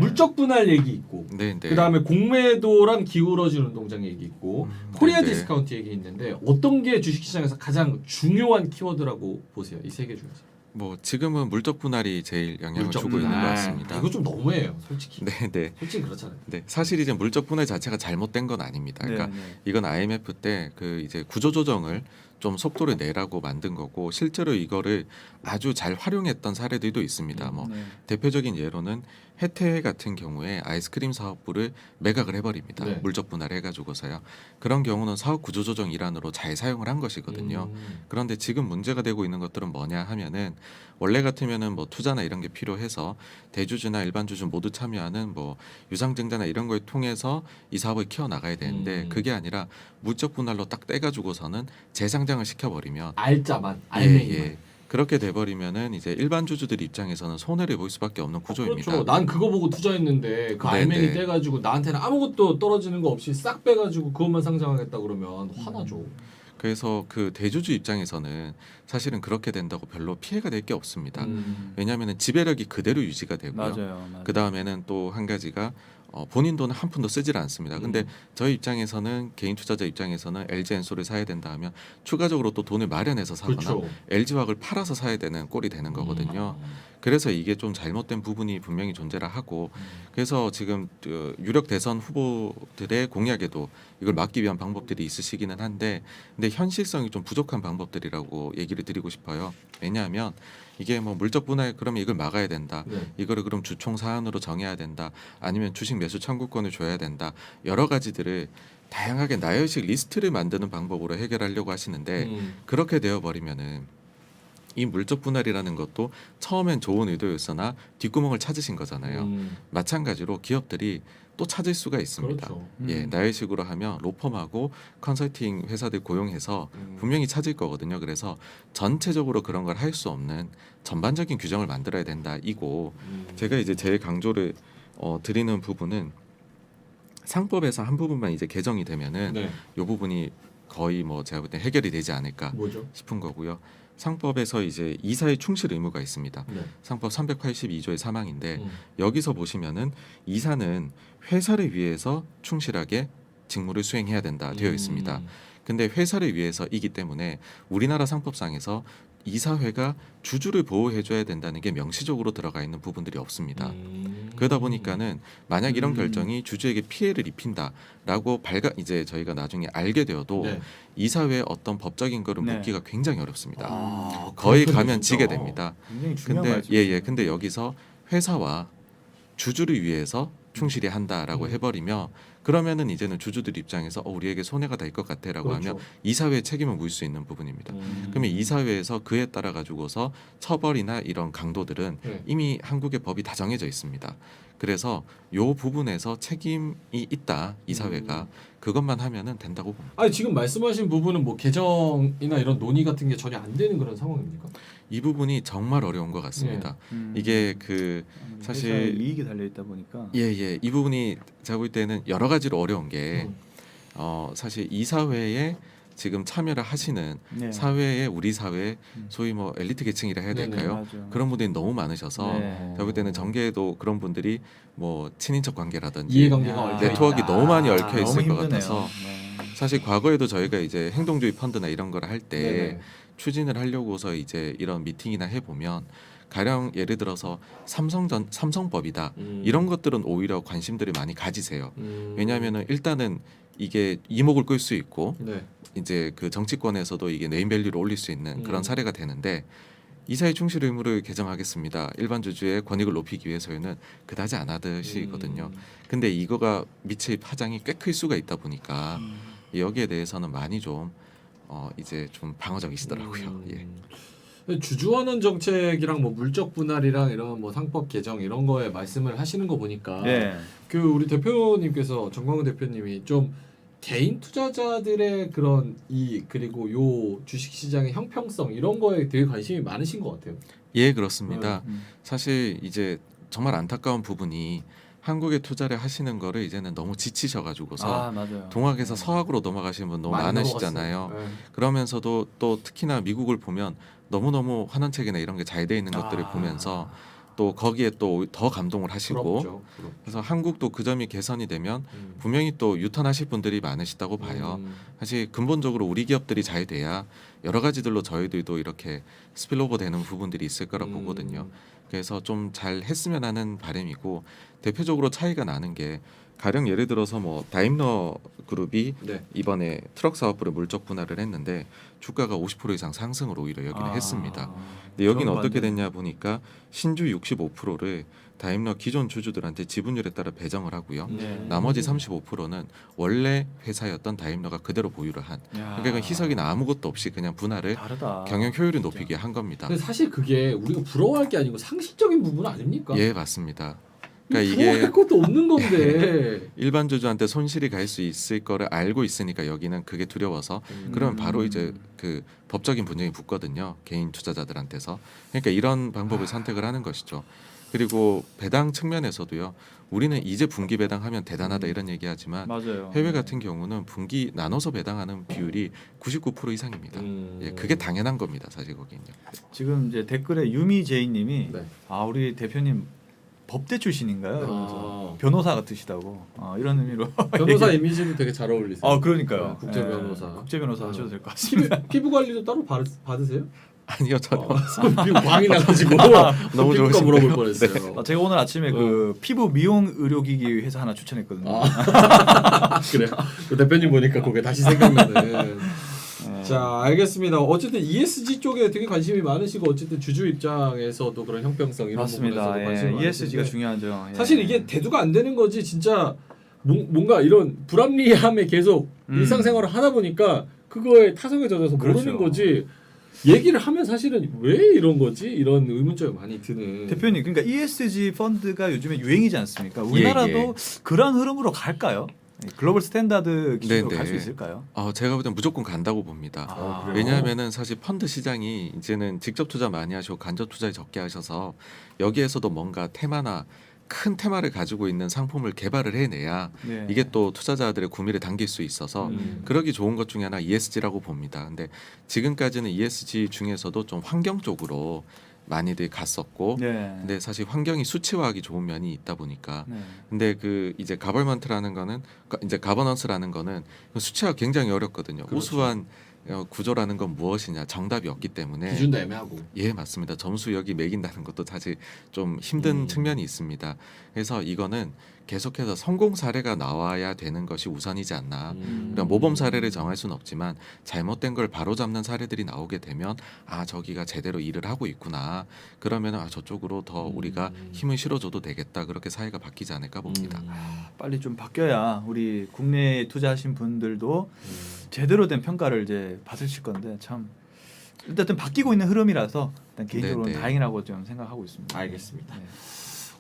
물적 분할 얘기 있고, 네, 네. 그다음에 공매도랑 기울어진 운동장 얘기 있고, 코리아 네, 네. 디스카운트 얘기 있는데 어떤 게 주식시장에서 가장 중요한 키워드라고 보세요? 이 세 개 중에서. 뭐 지금은 물적 분할이 제일 영향을 물적 주고 있는 것 분할. 같습니다. 이거 좀 너무해요, 솔직히. 네, 네. 솔직히 그렇잖아요. 네, 사실 이제 물적 분할 자체가 잘못된 건 아닙니다. 그러니까 네, 네. 이건 IMF 때 그 이제 구조 조정을 좀 속도를 내라고 만든 거고 실제로 이거를 아주 잘 활용했던 사례들도 있습니다. 뭐 네. 대표적인 예로는 혜태 같은 경우에 아이스크림 사업부를 매각을 해버립니다. 네. 물적 분할 해가지고서요. 그런 경우는 사업 구조 조정 일환으로 잘 사용을 한 것이거든요. 그런데 지금 문제가 되고 있는 것들은 뭐냐 하면은 원래 같으면은 뭐 투자나 이런 게 필요해서 대주주나 일반 주주 모두 참여하는 뭐 유상증자나 이런 걸 통해서 이 사업을 키워 나가야 되는데 그게 아니라 물적 분할로 딱 떼가지고서는 재상장을 시켜버리면 알짜만, 알맹이만. 그렇게 돼버리면은 이제 일반 주주들 입장에서는 손해를 볼 수밖에 없는 구조입니다. 그렇죠. 난 그거 보고 투자했는데 그 네, 알맹이 네. 떼가지고 나한테는 아무것도 떨어지는 거 없이 싹 빼가지고 그것만 상장하겠다 그러면 화나죠. 그래서 그 대주주 입장에서는 사실은 그렇게 된다고 별로 피해가 될 게 없습니다. 왜냐하면 지배력이 그대로 유지가 되고요. 맞아요. 그 다음에는 또 한 가지가 본인 돈은 한 푼도 쓰질 않습니다. 근데 저희 입장에서는 개인 투자자 입장에서는 LG 엔솔을 사야 된다 하면 추가적으로 또 돈을 마련해서 사거나 그렇죠. LG화학을 팔아서 사야 되는 꼴이 되는 거거든요. 그래서 이게 좀 잘못된 부분이 분명히 존재를 하고 그래서 지금 그 유력 대선 후보들의 공약에도 이걸 막기 위한 방법들이 있으시기는 한데 근데 현실성이 좀 부족한 방법들이라고 얘기를 드리고 싶어요. 왜냐하면 이게 뭐 물적 분할 그러면 이걸 막아야 된다. 네. 이거를 그럼 주총 사안으로 정해야 된다. 아니면 주식 매수 청구권을 줘야 된다. 여러 가지들을 다양하게 나열식 리스트를 만드는 방법으로 해결하려고 하시는데 그렇게 되어 버리면은 이 물적 분할이라는 것도 처음엔 좋은 의도였으나 뒷구멍을 찾으신 거잖아요. 마찬가지로 기업들이 또 찾을 수가 있습니다. 그렇죠. 예, 나열식으로 하면 로펌하고 컨설팅 회사들 고용해서 분명히 찾을 거거든요. 그래서 전체적으로 그런 걸 할 수 없는 전반적인 규정을 만들어야 된다. 이고 제가 이제 제일 강조를 드리는 부분은 상법에서 한 부분만 이제 개정이 되면은 네. 이 부분이 거의 뭐 제가 볼 때 해결이 되지 않을까 뭐죠? 싶은 거고요. 상법에서 이제 이사의 충실 의무가 있습니다. 네. 상법 382조의 사망인데 여기서 보시면은 이사는 회사를 위해서 충실하게 직무를 수행해야 된다 되어 있습니다. 근데 회사를 위해서이기 때문에 우리나라 상법상에서 이사회가 주주를 보호해줘야 된다는 게 명시적으로 들어가 있는 부분들이 없습니다. 그러다 보니까는 만약 이런 결정이 주주에게 피해를 입힌다라고 이제 저희가 나중에 알게 되어도 네. 이사회의 어떤 법적인 거를 네. 묻기가 굉장히 어렵습니다. 아, 거의 그렇군요, 가면 진짜. 지게 됩니다. 굉장히 중요한 근데 말씀이시네요. 근데 여기서 회사와 주주를 위해서 충실히 한다라고 해버리면 그러면은 이제는 주주들 입장에서 우리에게 손해가 될 것 같아라고 그렇죠. 하면 이사회의 책임을 물 수 있는 부분입니다. 그러면 이사회에서 그에 따라 가지고서 처벌이나 이런 강도들은 네. 이미 한국의 법이 다 정해져 있습니다. 그래서 요 부분에서 책임이 있다 이사회가 그것만 하면은 된다고 봅니다. 아니 지금 말씀하신 부분은 뭐 개정이나 이런 논의 같은 게 전혀 안 되는 그런 상황입니까? 이 부분이 정말 어려운 것 같습니다. 이게 그 사실 회사의 이익이 달려 있다 보니까 이 부분이 제가 볼 때는 여러 가지로 어려운 게 사실 이사회에 지금 참여를 하시는 네. 사회에 우리 사회 소위 뭐 엘리트 계층이라 해야 네네, 될까요? 맞아요. 그런 분들이 너무 많으셔서 네. 제가 볼 때는 정계에도 그런 분들이 뭐 친인척 관계라든지 이해관계가 야, 얽혀 네트워크가 있다. 너무 많이 얽혀 너무 있을 것 힘드네요. 같아서 네. 사실 과거에도 저희가 이제 행동주의 펀드나 이런 걸 할 때 네네. 추진을 하려고서 이제 이런 미팅이나 해보면 가령 예를 들어서 삼성법이다 이런 것들은 오히려 관심들을 많이 가지세요. 왜냐하면은 일단은 이게 이목을 끌 수 있고 네. 이제 그 정치권에서도 이게 네임밸류를 올릴 수 있는 그런 사례가 되는데 이사의 충실 의무를 개정하겠습니다. 일반 주주의 권익을 높이기 위해서는 그다지 안 하듯이거든요. 근데 이거가 미칠 파장이 꽤 클 수가 있다 보니까 여기에 대해서는 많이 좀 이제 좀 방어적이시더라고요. 예. 근데 주주원원 정책이랑 뭐 물적 분할이랑 이런 뭐 상법 개정 이런 거에 말씀을 하시는 거 보니까 네. 그 우리 대표님께서 정광훈 대표님이 좀 개인 투자자들의 그런 그리고 요 주식 시장의 형평성 이런 거에 되게 관심이 많으신 것 같아요. 예, 그렇습니다. 음. 사실 이제 정말 안타까운 부분이 한국에 투자를 하시는 거를 이제는 너무 지치셔가지고서 맞아요. 동학에서 서학으로 넘어가시는 분 너무 많이 많으시잖아요. 넘어갔어요. 네. 그러면서도 또 특히나 미국을 보면 너무너무 환원책이나 이런 게 잘 돼 있는 것들을 보면서 또 거기에 또 더 감동을 하시고 부럽죠. 그래서 한국도 그 점이 개선이 되면 분명히 또 유턴하실 분들이 많으시다고 봐요. 사실 근본적으로 우리 기업들이 잘 돼야 여러 가지들로 저희들도 이렇게 스필오버 되는 부분들이 있을 거라 보거든요. 그래서 좀 잘 했으면 하는 바람이고 대표적으로 차이가 나는 게 가령 예를 들어서 뭐 다임러 그룹이 네. 이번에 트럭 사업부를 물적 분할을 했는데 주가가 50% 이상 상승을 오히려 여기는 했습니다. 근데 여기는 어떻게 됐냐 보니까 신주 65%를 다임러 기존 주주들한테 지분율에 따라 배정을 하고요. 나머지 35%는 원래 회사였던 다임러가 그대로 보유를 한. 그러니까 희석이나 아무것도 없이 그냥 분할을 다르다. 경영 효율을 높이기 위해 한 겁니다. 근데 사실 그게 우리가 부러워할 게 아니고 상식적인 부분 아닙니까? 예, 맞습니다. 그러니까 그러니까 부러워할 것도 없는 건데. 일반 주주한테 손실이 갈 수 있을 거를 알고 있으니까 여기는 그게 두려워서 그러면 바로 이제 그 법적인 분쟁이 붙거든요. 개인 투자자들한테서. 그러니까 이런 방법을 선택을 하는 것이죠. 그리고 배당 측면에서도요. 우리는 이제 분기 배당하면 대단하다 이런 얘기하지만 맞아요. 해외 같은 경우는 분기 나눠서 배당하는 비율이 99% 이상입니다. 예, 그게 당연한 겁니다. 사실 거기는요. 지금 이제 댓글에 유미제이님이 네. 우리 대표님 법대 출신인가요? 아. 이러면서 변호사 같으시다고 이런 의미로 변호사 이미지도 되게 잘 어울리세요. 그러니까요. 국제 변호사. 국제 변호사 하셔도 될 것 같습니다. 피부 관리도 따로 받으세요? 아니요, 전혀. 피부 광이 나가지고 너무 피부과 좋으신데요. 물어볼 뻔했어요. 제가 오늘 아침에 그 피부 미용 의료기기 회사 하나 추천했거든요. 그래요. 그 대표님 보니까 그게 다시 생각나는. 자, 알겠습니다. 어쨌든 ESG 쪽에 되게 관심이 많으시고 어쨌든 주주 입장에서도 그런 형평성 이런 맞습니다. 부분에서도 관심이 ESG가 많으신데 중요하죠. 예. 사실 이게 대두가 안 되는 거지 진짜 뭔가 이런 불합리함에 계속 일상생활을 하다 보니까 그거에 타성에 젖어서 모르는 그렇죠. 거지. 얘기를 하면 사실은 왜 이런 거지? 이런 의문점이 많이 드는. 대표님, 그러니까 ESG 펀드가 요즘에 유행이지 않습니까? 우리나라도 그런 흐름으로 갈까요? 글로벌 스탠다드 기준으로 갈 수 있을까요? 제가 볼 땐 무조건 간다고 봅니다. 그래요? 왜냐하면은 사실 펀드 시장이 이제는 직접 투자 많이 하시고 간접 투자에 적게 하셔서 여기에서도 뭔가 테마나 큰 테마를 가지고 있는 상품을 개발을 해내야 네. 이게 또 투자자들의 구미를 당길 수 있어서 그러기 좋은 것 중에 하나 ESG라고 봅니다. 근데 지금까지는 ESG 중에서도 좀 환경 쪽으로 많이들 갔었고 네. 근데 사실 환경이 수치화하기 좋은 면이 있다 보니까 네. 근데 그 이제 가버먼트라는 거는 이제 가버넌스라는 거는 수치화가 굉장히 어렵거든요. 그렇죠. 우수한 구조라는 건 무엇이냐 정답이 없기 때문에 기준도 애매하고. 예 맞습니다. 점수 여기 매긴다는 것도 사실 좀 힘든 측면이 있습니다. 그래서 이거는 계속해서 성공 사례가 나와야 되는 것이 우선이지 않나. 그러니까 모범 사례를 정할 수는 없지만 잘못된 걸 바로잡는 사례들이 나오게 되면 저기가 제대로 일을 하고 있구나. 그러면 저쪽으로 더 우리가 힘을 실어줘도 되겠다. 그렇게 사회가 바뀌지 않을까 봅니다. 빨리 좀 바뀌어야 우리 국내에 투자하신 분들도 제대로 된 평가를 이제 받으실 건데 참 일단 바뀌고 있는 흐름이라서 일단 개인적으로는 네네. 다행이라고 좀 생각하고 있습니다. 알겠습니다. 네.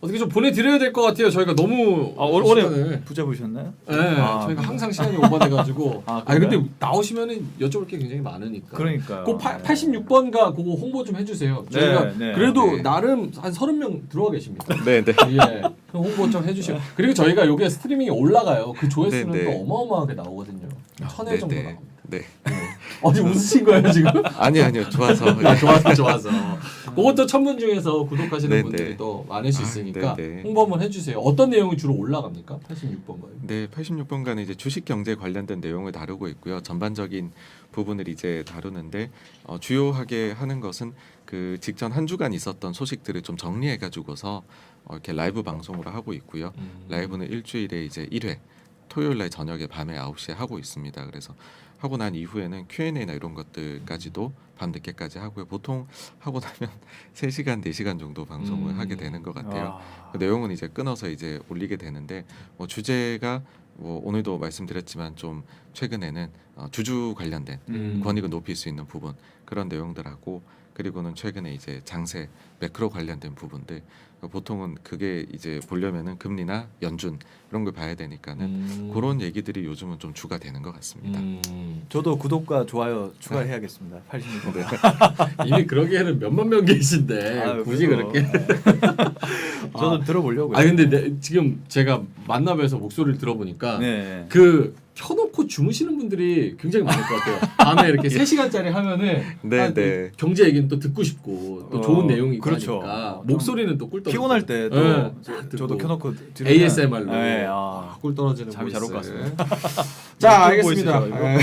어떻게 좀 보내드려야 될 것 같아요. 저희가 너무 올해 시간을. 붙잡으셨나요? 네, 저희가 항상 시간이 오버돼가지고. 아니 그런가요? 근데 나오시면은 여쭤볼 게 굉장히 많으니까. 그러니까요. 그 86번가 그거 홍보 좀 해주세요. 네, 저희가 네. 그래도 네. 나름 한 30명 들어와 계십니다. 네, 네. 예, 그럼 홍보 좀 해주시고. 그리고 저희가 여기에 스트리밍이 올라가요. 그 조회수는 네, 네. 또 어마어마하게 나오거든요. 1000회 정도 네, 나옵니다. 네. 지금 웃으신 거예요 지금? 아니요 좋아서 좋아서. 그것도 천문 중에서 구독하시는 네, 분들이 네. 또 많을 수 있으니까 네, 네. 홍보 한번 해주세요. 어떤 내용이 주로 올라갑니까? 86번가요? 네, 86번가는 이제 주식 경제 관련된 내용을 다루고 있고요. 전반적인 부분을 이제 다루는데 주요하게 하는 것은 그 직전 한 주간 있었던 소식들을 좀 정리해 가지고서 이렇게 라이브 방송으로 하고 있고요. 라이브는 일주일에 이제 1회 토요일 날 저녁에 밤에 9시에 하고 있습니다. 그래서 하고 난 이후에는 Q&A나 이런 것들까지도 밤늦게까지 하고요. 보통 하고 나면 3시간, 4시간 정도 방송을 하게 되는 것 같아요. 그 내용은 이제 끊어서 이제 올리게 되는데 주제가 오늘도 말씀드렸지만 좀 최근에는 주주 관련된 권익을 높일 수 있는 부분 그런 내용들하고 그리고는 최근에 이제 장세 매크로 관련된 부분들 보통은 그게 이제 보려면은 금리나 연준 이런 걸 봐야 되니까는 그런 얘기들이 요즘은 좀 주가 되는 것 같습니다. 저도 구독과 좋아요 추가해야겠습니다. 86번. 이미 그러기에는 몇만 명 계신데 굳이 그래도, 그렇게. 저도 들어보려고요. 아 근데 지금 제가 만나뵈서 목소리를 들어보니까 네. 그 켜놓고 주무시는 분들이 굉장히 많을 것 같아요. 밤에 이렇게 3시간짜리 하면은 네, 아, 네. 경제 얘기는 또 듣고 싶고 또 좋은 내용이 있고 그렇죠. 하니까 좀 목소리는 또 꿀 떨어지고 피곤할 때도 네, 저도 켜놓고 들으면 ASMR로 네, 꿀 떨어지는 잠이 잘 올 것 보이스. 같습니다. 자 왼쪽 알겠습니다. 보이스죠, 네.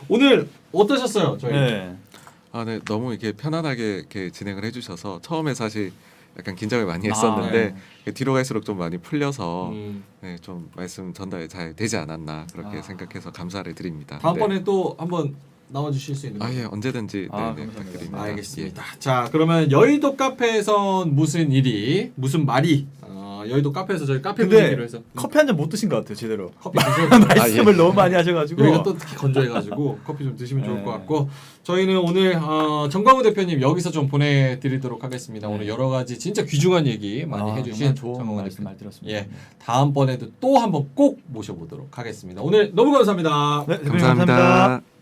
오늘 어떠셨어요 저희? 네. 아, 네, 너무 이렇게 편안하게 이렇게 진행을 해주셔서 처음에 사실 약간 긴장을 많이 했었는데 뒤로 갈수록 좀 많이 풀려서 네, 좀 말씀 전달이 잘 되지 않았나 그렇게 생각해서 감사를 드립니다. 다음번에 또 한번 나와주실 수 있는 네. 거예요? 예, 언제든지 네, 감사합니다. 부탁드립니다. 알겠습니다. 자 그러면 여의도 카페에선 무슨 일이 무슨 말이 여의도 카페에서 저희 카페 근데 분위기로 해서 커피 한 잔 못 드신 것 같아요, 제대로. 커피 드셔도 말씀을 너무 많이 하셔가지고. 여기가 또 특히 건조해가지고 커피 좀 드시면 좋을 네. 것 같고 저희는 오늘 정광훈 대표님 여기서 좀 보내드리도록 하겠습니다. 네. 오늘 여러 가지 진짜 귀중한 얘기 많이 해주신 정말 좋은 정광훈 말씀 대표님. 많이 들었습니다. 예, 다음번에도 또 한번 꼭 모셔보도록 하겠습니다. 오늘 너무 감사합니다. 네, 대표님 감사합니다. 감사합니다.